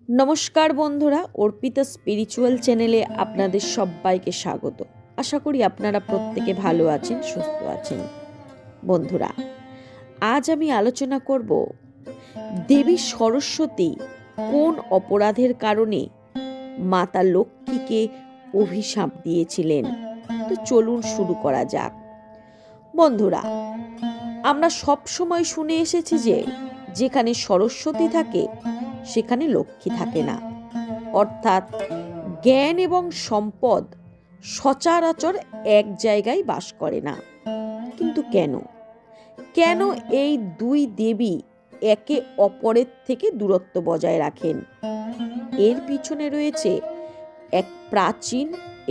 নমস্কার বন্ধুরা, অর্পিতা স্পিরিচুয়াল চ্যানেলে আপনাদের সবাইকে স্বাগত। আশা করি আপনারা প্রত্যেকে ভালো আছেন, সুস্থ আছেন। বন্ধুরা, আজ আমি আলোচনা করব দেবী সরস্বতী কোন অপরাধের কারণে মাতা লক্ষ্মীকে অভিশাপ দিয়েছিলেন। তো চলুন শুরু করা যাক। বন্ধুরা, আমরা সব সময় শুনে এসেছি যে যেখানে সরস্বতী থাকে সেখানে লক্ষ্মী থাকে না, অর্থাৎ জ্ঞান এবং সম্পদ সচরাচর এক জায়গায় বাস করে না। কিন্তু কেন এই দুই দেবী একে অপরের থেকে দূরত্ব বজায় রাখেন? এর পিছনে রয়েছে এক প্রাচীন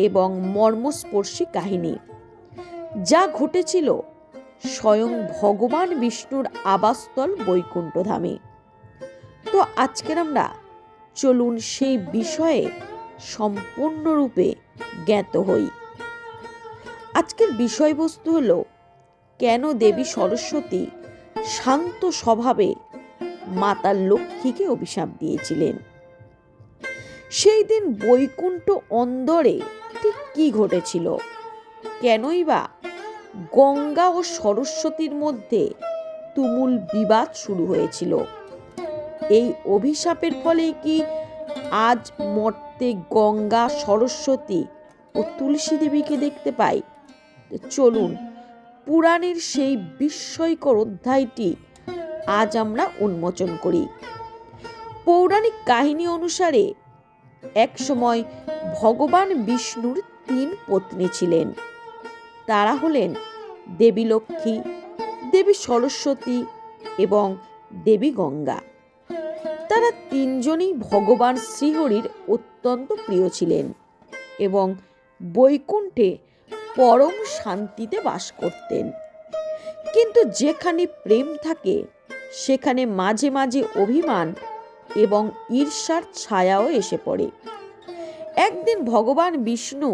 এবং মর্মস্পর্শী কাহিনী, যা ঘটেছিল স্বয়ং ভগবান বিষ্ণুর আবাসস্থল বৈকুণ্ঠ ধামে। তো আজকের আমরা চলুন সেই বিষয়ে সম্পূর্ণরূপে জ্ঞাত হই। আজকের বিষয়বস্তু হল, কেন দেবী সরস্বতী শান্ত স্বভাবে মাতা লক্ষ্মীকে অভিশাপ দিয়েছিলেন। সেই দিন বৈকুণ্ঠ অন্দরে ঠিক কি ঘটেছিল? কেনই বা গঙ্গা ও সরস্বতীর মধ্যে তুমুল বিবাদ শুরু হয়েছিল? এই অভিশাপের ফলে কি আজ মর্তে গঙ্গা, সরস্বতী ও তুলসী দেবীকে দেখতে পাই? চলুন পুরাণের সেই বিস্ময়কর অধ্যায়টি আজ আমরা উন্মোচন করি। পৌরাণিক কাহিনী অনুসারে এক সময় ভগবান বিষ্ণুর 3 পত্নী ছিলেন। তারা হলেন দেবী লক্ষ্মী, দেবী সরস্বতী এবং দেবী গঙ্গা। তারা 3 জনই ভগবান শ্রীহরির অত্যন্ত প্রিয় ছিলেন এবং বৈকুণ্ঠে পরম শান্তিতে বাস করতেন। কিন্তু যেখানে প্রেম থাকে সেখানে মাঝে মাঝে অভিমান এবং ঈর্ষার ছায়াও এসে পড়ে। একদিন ভগবান বিষ্ণু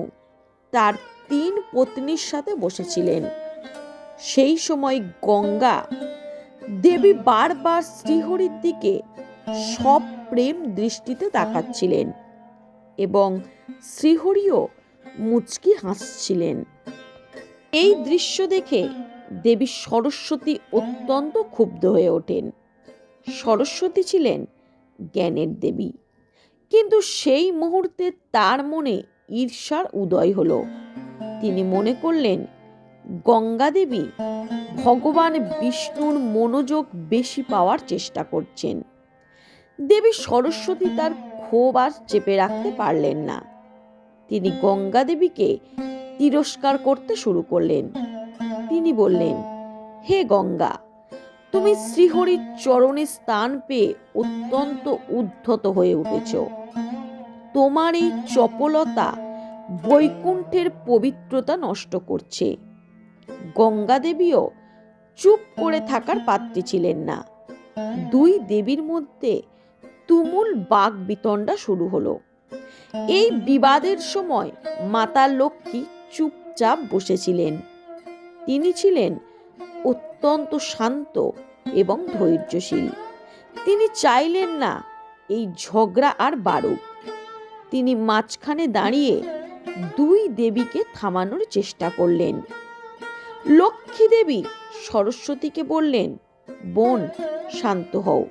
তার 3 পত্নীর সাথে বসেছিলেন। সেই সময় গঙ্গা দেবী বারবার শ্রীহরির দিকে সব প্রেম দৃষ্টিতে তাকাচ্ছিলেন এবং শ্রীহরিও মুচকি হাসছিলেন। এই দৃশ্য দেখে দেবী সরস্বতী অত্যন্ত ক্ষুব্ধ হয়ে ওঠেন। সরস্বতী ছিলেন জ্ঞানের দেবী, কিন্তু সেই মুহূর্তে তার মনে ঈর্ষার উদয় হলো। তিনি মনে করলেন গঙ্গা দেবী ভগবান বিষ্ণুর মনোযোগ বেশি পাওয়ার চেষ্টা করছেন। দেবী সরস্বতী তার ক্ষোভ আর চেপে রাখতে পারলেন না। তিনি গঙ্গা দেবীকে তিরস্কার করতে শুরু করলেন। তিনি বললেন, হে গঙ্গা, তুমি শ্রীহরির চরণে স্থান পেয়ে অত্যন্ত উদ্ধত হয়ে উঠেছ। তোমার এই চপলতা বৈকুণ্ঠের পবিত্রতা নষ্ট করছে। গঙ্গা দেবীও চুপ করে থাকার পাত্রী ছিলেন না। 2 দেবীর মধ্যে তুমুল বাক বিতণ্ডা শুরু হলো। এই বিবাদের সময় মাতা লক্ষ্মী চুপচাপ বসেছিলেন। তিনি ছিলেন অত্যন্ত শান্ত এবং ধৈর্যশীল। তিনি চাইলেন না এই ঝগড়া আর বাড়ুক। তিনি মাঝখানে দাঁড়িয়ে 2 দেবীকে থামানোর চেষ্টা করলেন। লক্ষ্মী দেবী সরস্বতীকে বললেন, বোন, শান্ত হও।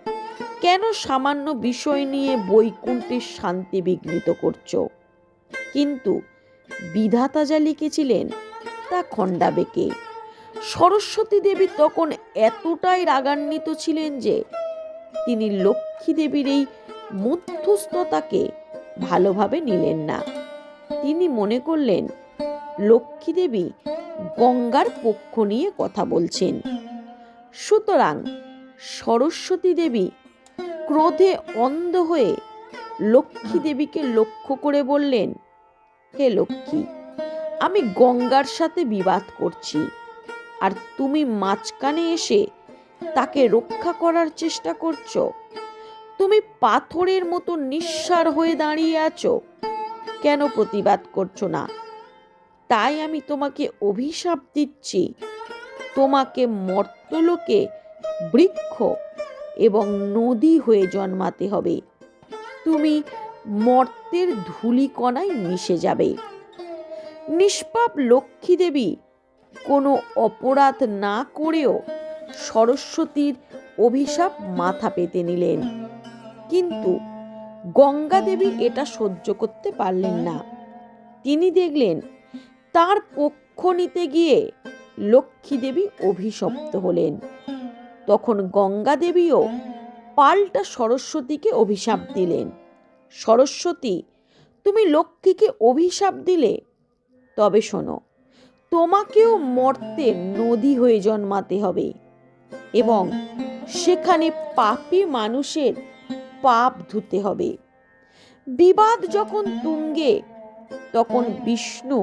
কেন সামান্য বিষয় নিয়ে বৈকুণ্ঠের শান্তি বিঘ্নিত করছো? কিন্তু বিধাতা যা লিখেছিলেন তা খণ্ডাবেকে। সরস্বতী দেবী তখন এতটাই রাগান্বিত ছিলেন যে তিনি লক্ষ্মী দেবীর এই মধ্যস্থতাকে ভালোভাবে নিলেন না। তিনি মনে করলেন লক্ষ্মী দেবী গঙ্গার পক্ষ নিয়ে কথা বলছেন। সুতরাং সরস্বতী দেবী ক্রোধে অন্ধ হয়ে লক্ষ্মী দেবীকে লক্ষ্য করে বললেন, হে লক্ষ্মী, আমি গঙ্গার সাথে বিবাদ করছি, আর তুমি মাঝখানে এসে তাকে রক্ষা করার চেষ্টা করছো। তুমি পাথরের মতো নিঃসার হয়ে দাঁড়িয়ে আছো, কেন প্রতিবাদ করছো না? তাই আমি তোমাকে অভিশাপ দিচ্ছি। তোমাকে মর্ত্যলোকে বৃক্ষ এবং নদী হয়ে জন্মাতে হবে। তুমি মর্তের ধূলিকণায় মিশে যাবে। নিষ্পাপ লক্ষ্মী দেবী কোনো অপরাধ না করেও সরস্বতীর অভিশাপ মাথা পেতে নিলেন, কিন্তু গঙ্গা দেবী এটা সহ্য করতে পারলেন না। তিনি দেখলেন তার পক্ষ নিতে গিয়ে লক্ষ্মী দেবী অভিশপ্ত হলেন। তখন গঙ্গা দেবীও পাল্টা সরস্বতীকে অভিশাপ দিলেন। সরস্বতী, তুমি লক্ষ্মীকে অভিশাপ দিলে, তবে শোনো, তোমাকেও মর্তে নদী হয়ে জন্মাতে হবে এবং সেখানে পাপী মানুষের পাপ ধুতে হবে। বিবাদ যখন তুঙ্গে, তখন বিষ্ণু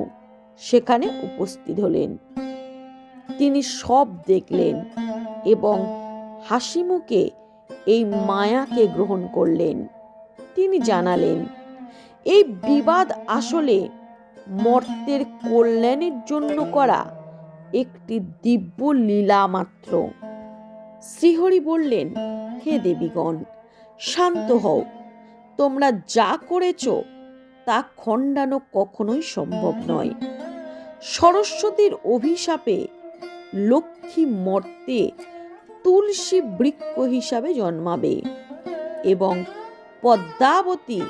সেখানে উপস্থিত হলেন। তিনি সব দেখলেন এবং হাসি মুখে এই মায়াকে গ্রহণ করলেন। তিনি জানালেন, এই বিবাদ আসলে মর্তের কল্যাণের জন্য করা একটি দিব্য লীলা মাত্র। শ্রীহরি বললেন, হে দেবীগণ, শান্ত হও। তোমরা যা করেছ তা খণ্ডানো কখনোই সম্ভব নয়। সরস্বতীর অভিশাপে লক্ষ্মী মর্তে তুলসী বৃক্ষ হিসাবে জন্মাবে এবং পদ্মাবতী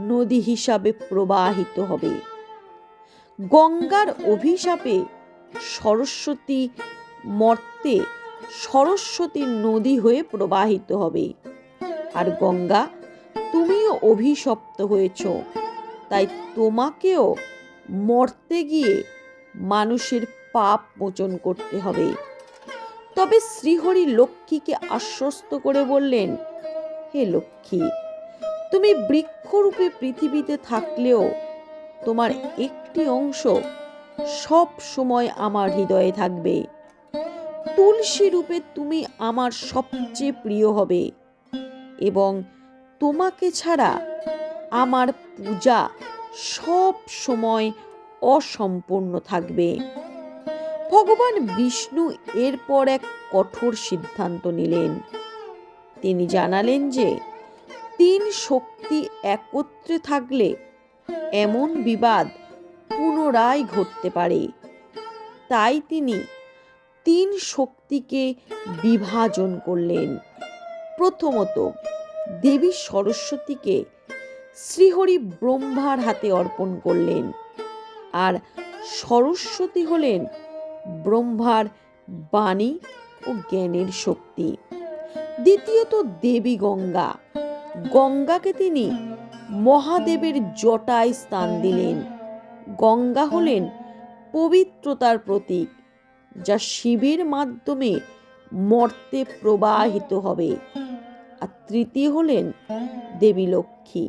নদী হিসাবে প্রবাহিত হবে। গঙ্গার অভিশাপে সরস্বতী মর্তে সরস্বতী নদী হয়ে প্রবাহিত হবে। আর গঙ্গা, তুমিও অভিশপ্ত হয়েছ, তাই তোমাকেও মর্তে গিয়ে মানুষের পাপ মোচন করতে হবে। তবে শ্রীহরি লক্ষ্মীকে আশ্বস্ত করে বললেন, হে লক্ষ্মী, তুমি বৃক্ষরূপে পৃথিবীতে থাকলেও তোমার একটি অংশ সব সময় আমার হৃদয়ে থাকবে। তুলসী রূপে তুমি আমার সবচেয়ে প্রিয় হবে এবং তোমাকে ছাড়া আমার পূজা সব সময় অসম্পূর্ণ থাকবে। ভগবান বিষ্ণু এরপর এক কঠোর সিদ্ধান্ত নিলেন। তিনি জানালেন যে 3 শক্তি একত্রে থাকলে এমন বিবাদ পুনরায় ঘটতে পারে। তাই তিনি 3 শক্তিকে বিভাজন করলেন। প্রথমত, দেবী সরস্বতীকে শ্রীহরি ব্রহ্মার হাতে অর্পণ করলেন, আর সরস্বতী হলেন ব্রহ্মার বাণী ও জ্ঞানের শক্তি। দ্বিতীয়ত, দেবী গঙ্গা। গঙ্গাকে তিনি মহাদেবের জটায় স্থান দিলেন। গঙ্গা হলেন পবিত্রতার প্রতীক, যা শিবের মাধ্যমে মর্তে প্রবাহিত হবে। আর তৃতীয় হলেন দেবী লক্ষ্মী।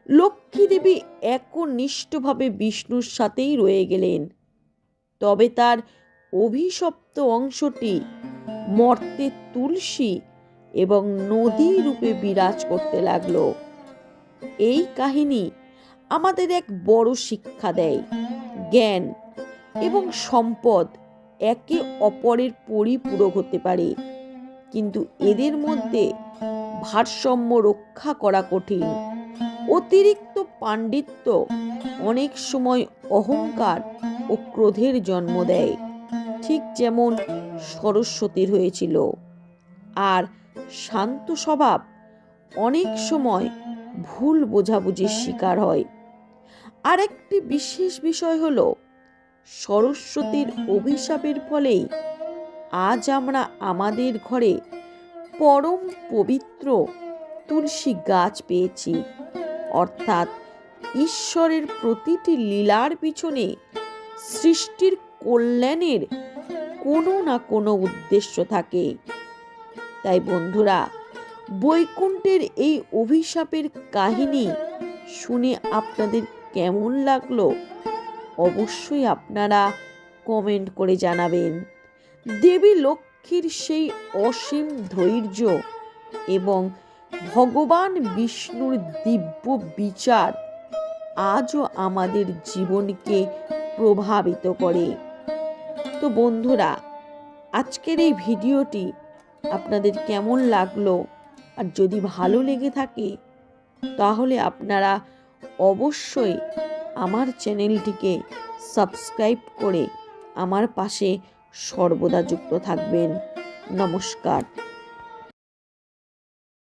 লক্ষ্মী দেবী একনিষ্ঠভাবে বিষ্ণুর সাথেই রয়ে গেলেন, তবে তার অভিশপ্ত অংশটি মর্তে তুলসী এবং নদী রূপে বিরাজ করতে লাগলো। এই কাহিনী আমাদের এক বড় শিক্ষা দেয়। জ্ঞান এবং সম্পদ একে অপরের পরিপূরক হতে পারে, কিন্তু এদের মধ্যে ভারসাম্য রক্ষা করা কঠিন। অতিরিক্ত পাণ্ডিত্য অনেক সময় অহংকার ও ক্রোধের জন্ম দেয়, ঠিক যেমন সরস্বতীর হয়েছিল। আর শান্ত স্বভাব অনেক সময় ভুল বোঝাবুঝির শিকার হয়। আর একটি বিশেষ বিষয় হলো, সরস্বতীর অভিশাপের ফলেই আজ আমরা আমাদের ঘরে পরম পবিত্র তুলসী গাছ পেয়েছি। অর্থাৎ ঈশ্বরের প্রতিটি লীলার পিছনে সৃষ্টির কল্যাণের কোনো না কোনো উদ্দেশ্য থাকে। তাই বন্ধুরা, বৈকুণ্ঠের এই অভিশাপের কাহিনী শুনে আপনাদের কেমন লাগলো অবশ্যই আপনারা কমেন্ট করে জানাবেন। দেবী লক্ষ্মীর সেই অসীম ধৈর্য এবং ভগবান বিষ্ণুর দিব্য বিচার আজও আমাদের জীবনকে প্রভাবিত করে। তো বন্ধুরা, আজকের এই ভিডিওটি আপনাদের কেমন লাগলো, আর যদি ভালো লেগে থাকে তাহলে আপনারা অবশ্যই আমার চ্যানেলটিকে সাবস্ক্রাইব করে আমার পাশে সর্বদা যুক্ত থাকবেন। নমস্কার।